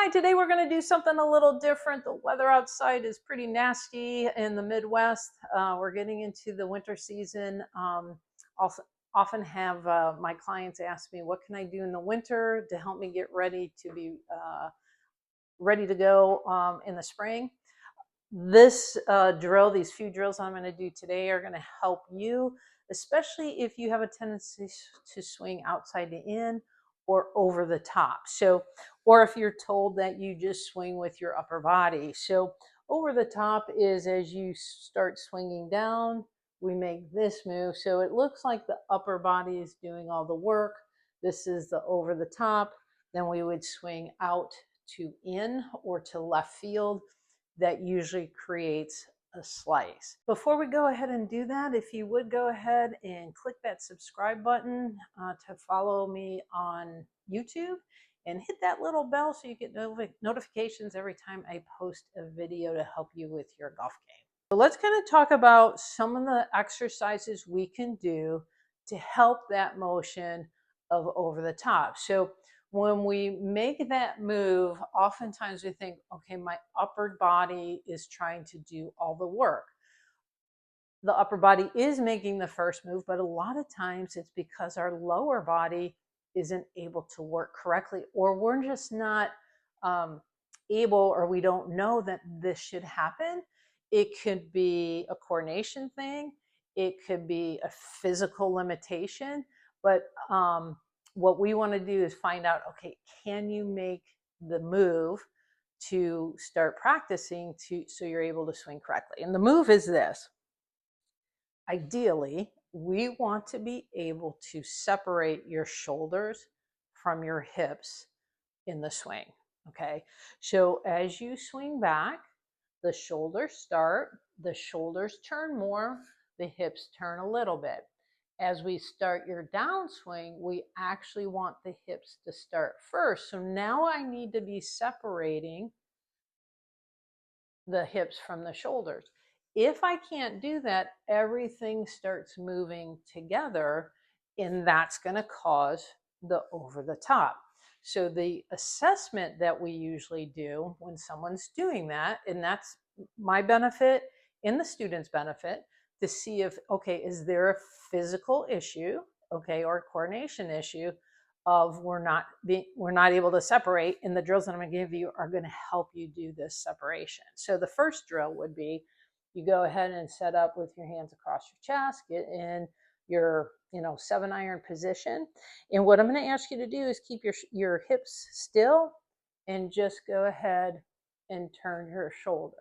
Hi, today we're going to do something a little different. The weather outside is pretty nasty in the Midwest. We're getting into the winter season. Also, often have my clients ask me, what can I do in the winter to help me get ready to be ready to go in the spring? This these few drills I'm going to do today are going to help you, especially if you have a tendency to swing outside to in or over the top. So, or if you're told that you just swing with your upper body. So, over the top is as you start swinging down, we make this move. So it looks like the upper body is doing all the work. This is the over the top. Then we would swing out to in or to left field. That usually creates a slice. Before we go ahead and do that, if you would go ahead and click that subscribe button to follow me on YouTube and hit that little bell so you get notifications every time I post a video to help you with your golf game. So let's kind of talk about some of the exercises we can do to help that motion of over the top. So when we make that move, oftentimes we think, okay, my upper body is trying to do all the work. The upper body is making the first move, but a lot of times it's because our lower body isn't able to work correctly, or we're just not able, or we don't know that this should happen. It could be a coordination thing. It could be a physical limitation, but what we want to do is find out, okay, can you make the move to start practicing so you're able to swing correctly? And the move is this. Ideally, we want to be able to separate your shoulders from your hips in the swing. Okay, so as you swing back, the shoulders start, the shoulders turn more, the hips turn a little bit. As we start your downswing, we actually want the hips to start first. So now I need to be separating the hips from the shoulders. If I can't do that, everything starts moving together, and that's going to cause the over the top. So the assessment that we usually do when someone's doing that, and that's my benefit and the student's benefit, to see if, okay, is there a physical issue, okay, or a coordination issue of we're not able to separate, and the drills that I'm going to give you are going to help you do this separation. So the first drill would be, you go ahead and set up with your hands across your chest, get in your 7-iron position, and what I'm going to ask you to do is keep your hips still and just go ahead and turn your shoulders.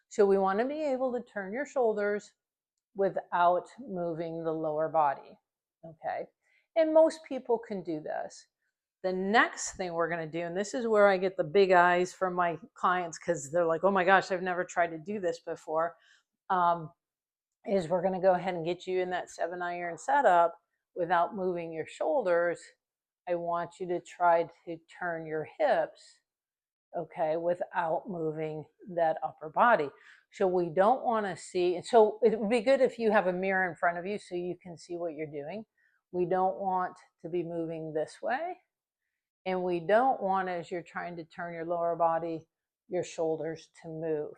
So we want to be able to turn your shoulders without moving the lower body. Okay, and most people can do this. The next thing we're going to do, and this is where I get the big eyes from my clients because they're like, oh my gosh, I've never tried to do this before, is we're going to go ahead and get you in that 7-iron setup without moving your shoulders. I want you to try to turn your hips, okay, without moving that upper body. So we don't want to see, and so it would be good if you have a mirror in front of you so you can see what you're doing. We don't want to be moving this way, and we don't want, as you're trying to turn your lower body, your shoulders to move.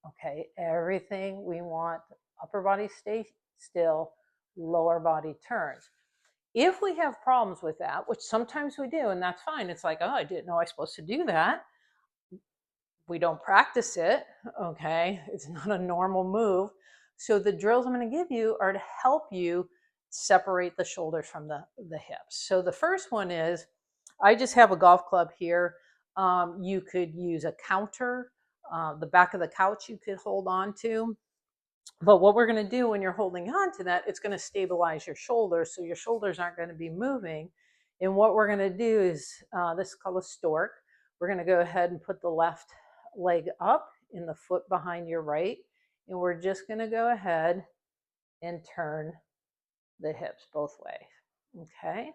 Okay, everything we want, upper body stay still, lower body turns. If we have problems with that, which sometimes we do, and that's fine, it's like, oh, I didn't know I was supposed to do that. We don't practice it, okay? It's not a normal move. So the drills I'm going to give you are to help you separate the shoulders from the hips. So the first one is, I just have a golf club here. You could use a counter, the back of the couch you could hold on to. But what we're going to do when you're holding on to that, it's going to stabilize your shoulders, so your shoulders aren't going to be moving. And what we're going to do is, this is called a stork. We're going to go ahead and put the left leg up in the foot behind your right, and we're just going to go ahead and turn the hips both ways. Okay.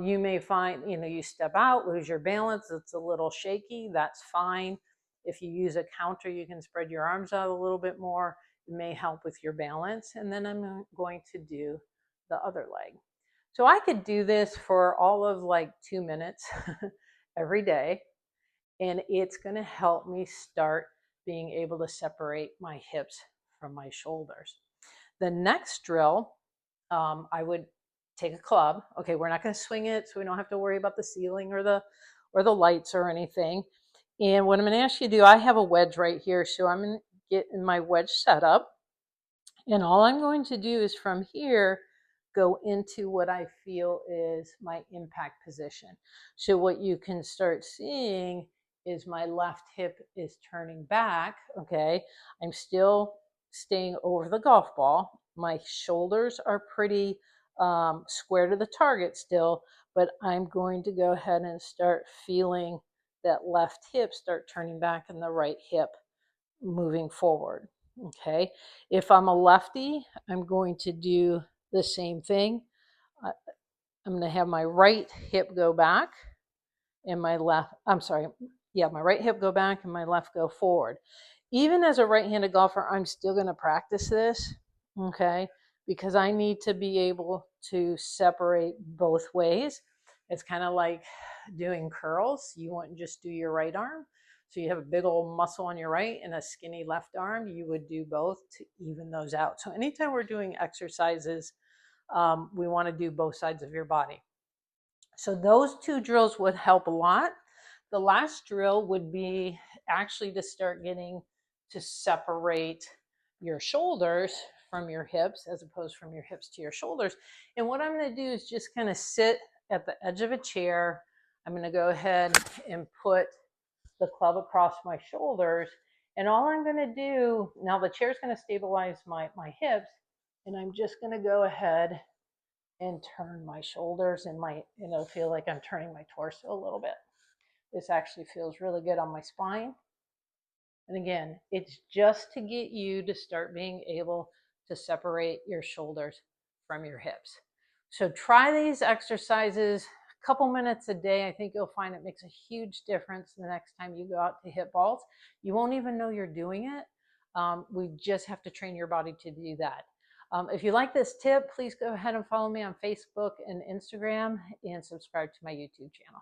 You may find, you step out, lose your balance, it's a little shaky, that's fine. If you use a counter, you can spread your arms out a little bit more. It may help with your balance. And then I'm going to do the other leg. So I could do this for all of like 2 minutes every day. and it's going to help me start being able to separate my hips from my shoulders. The next drill, I would take a club. Okay, we're not going to swing it, so we don't have to worry about the ceiling or the lights or anything. And what I'm going to ask you to do, I have a wedge right here, so I'm going to get in my wedge setup. And all I'm going to do is from here, go into what I feel is my impact position. So what you can start seeing is my left hip is turning back, okay? I'm still staying over the golf ball. My shoulders are pretty square to the target still, but I'm going to go ahead and start feeling that left hip start turning back and the right hip moving forward. Okay, if I'm a lefty, I'm going to do the same thing. I'm going to have my right hip go back and my left, my right hip go back and my left go forward. Even as a right-handed golfer, I'm still going to practice this, okay, because I need to be able to separate both ways. It's kind of like doing curls. You wouldn't just do your right arm. So you have a big old muscle on your right and a skinny left arm. You would do both to even those out. So anytime we're doing exercises, we want to do both sides of your body. So those two drills would help a lot. The last drill would be actually to start getting to separate your shoulders from your hips as opposed from your hips to your shoulders. And what I'm going to do is just kind of sit at the edge of a chair. I'm going to go ahead and put the club across my shoulders. And all I'm going to do, now the chair is going to stabilize my hips, and I'm just going to go ahead and turn my shoulders and it'll feel like I'm turning my torso a little bit. This actually feels really good on my spine. And again, it's just to get you to start being able to separate your shoulders from your hips. So try these exercises a couple minutes a day. I think you'll find it makes a huge difference the next time you go out to hit balls. You won't even know you're doing it. We just have to train your body to do that. If you like this tip, please go ahead and follow me on Facebook and Instagram and subscribe to my YouTube channel.